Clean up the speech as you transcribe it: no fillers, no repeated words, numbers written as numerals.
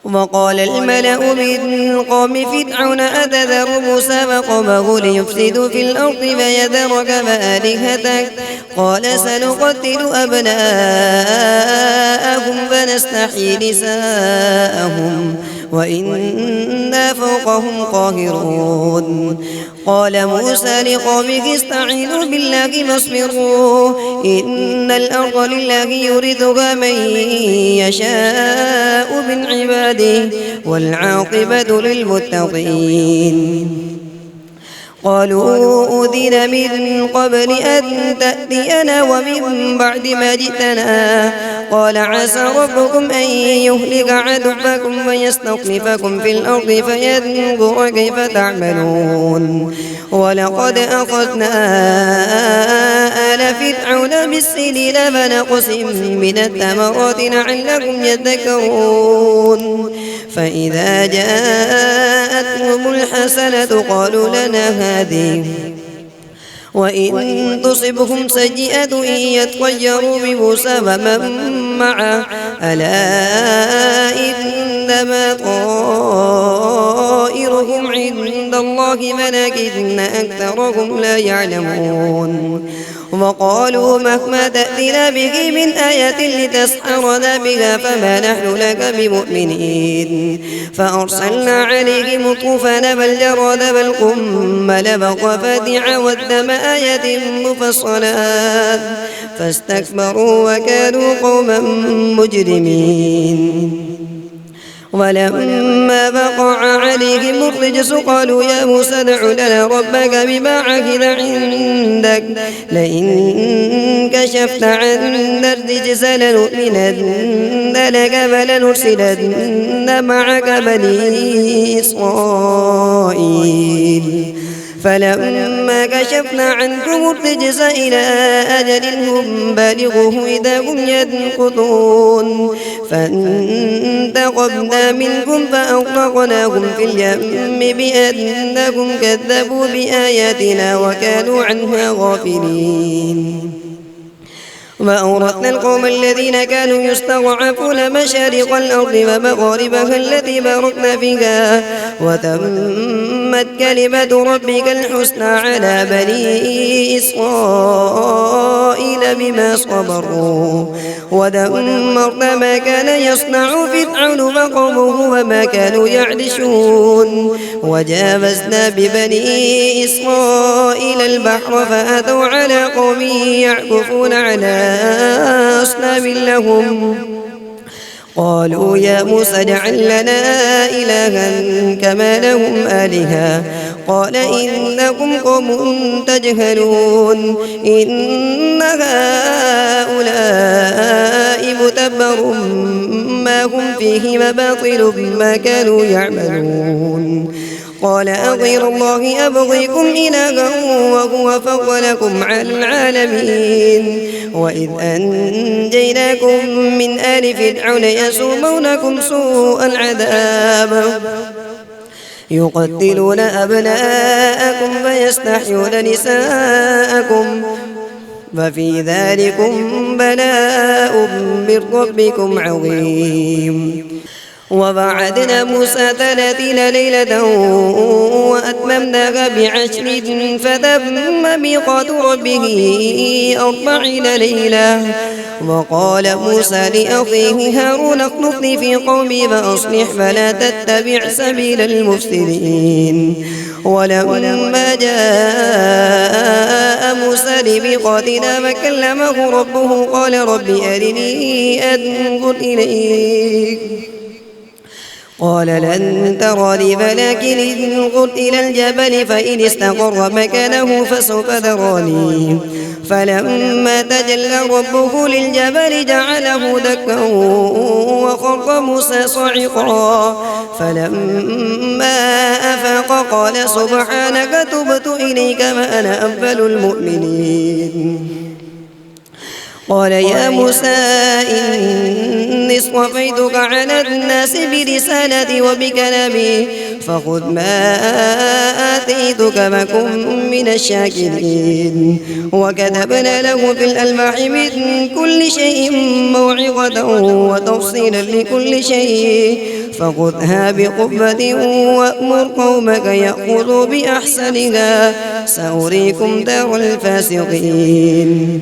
وقال الملأ من قوم فرعون أتذر موسى وقومه ليفسدوا في الأرض فيذرك وآلهتك قال سنقتل أبناءهم فنستحيي نساءهم وإنا فوقهم قاهرون قال موسى لقومه استعينوا بالله واصبروا إن الأرض لله يورثها من يشاء من عباده والعاقبة للمتقين قالوا أوذينا من قبل أن تأتينا ومن بعد ما جئتنا قال عسى ربكم أن يهلك عدوكم ويستخلفكم في الأرض فينظر كيف تعملون ولقد أخذنا آل فرعون بالسنين فنقص من الثمرات لعلكم يذكرون فإذا جاءتهم الحسنة قالوا لنا هذه وإن تصبهم سيئة يتطيروا بموسى ومن معه ألا إنما طائرهم عند الله ولكن أكثرهم لا يعلمون وقالوا مهما تأتنا به من آية لتسحرنا بها فما نحن لك بمؤمنين فأرسلنا عليهم الطوفان والجراد والقمل والضفادع والدم آيات مفصلات فاستكبروا وكانوا قوما مجرمين ولما وقع عليهم الرجس قالوا يا موسى ادع لنا ربك بما عهد عندك لئن كشفت عنا الرجس لنؤمنن لك ولنرسلن معك بني إسرائيل فلما كشفنا عنكم الرجس إلى أجل هم بالغوه إذا هم ينكثون فانتقمنا منكم فأغرقناهم في اليم بأنهم كذبوا بآياتنا وكانوا عنها غافلين وأورثنا القوم الذين كانوا يستضعفون مشارق الأرض ومغاربها التي باركنا فيها وتمت كلمة ربك الحسنى على بني إسرائيل بما صبروا ودمرنا ما كان يصنع فرعون وقومه وما كانوا يعرشون وجاوزنا ببني إسرائيل البحر فأتوا على قوم يعكفون على أصنام لهم قالوا يا موسى اجعل لنا إلها كما لهم آلهة قال إنكم قوم تجهلون إن هؤلاء متبر ما هم فيه وباطل ما كانوا يعملون قال أغير الله أبغيكم إلها وهو فضلكم على العالمين وإذ أنجيناكم من آل فرعون يسومونكم سوء العذاب يقتلون أبناءكم ويستحيون نساءكم وفي ذلكم بلاء من ربكم عظيم ووعدنا موسى 30 ليلة وأتممناها ب10 فتم ميقات ربه 40 ليلة وقال موسى لأخيه هارون اخلفني في قومي وأصلح فلا تتبع سبيل المفسدين ولما جاء موسى لميقاتنا وكلمه ربه قال رب أرني أنظر إليك قال لن تراني ولكن انظر إلى الجبل فإن استقر مكانه فسوف تراني فلما تجلى ربه للجبل جعله دكا وخر موسى صعقا فلما أفاق قال سبحانك تبت إليك وأنا أول المؤمنين قال يا موسى إني اصطفيتك على الناس برسالتي وبكلامي فخذ ما آتيتك وكن من الشاكرين. وكتبنا له في الألواح من كل شيء موعظة وتفصيلا لكل شيء فخذها بقوة وأمر قومك يأخذوا بأحسنها سأريكم دار الفاسقين.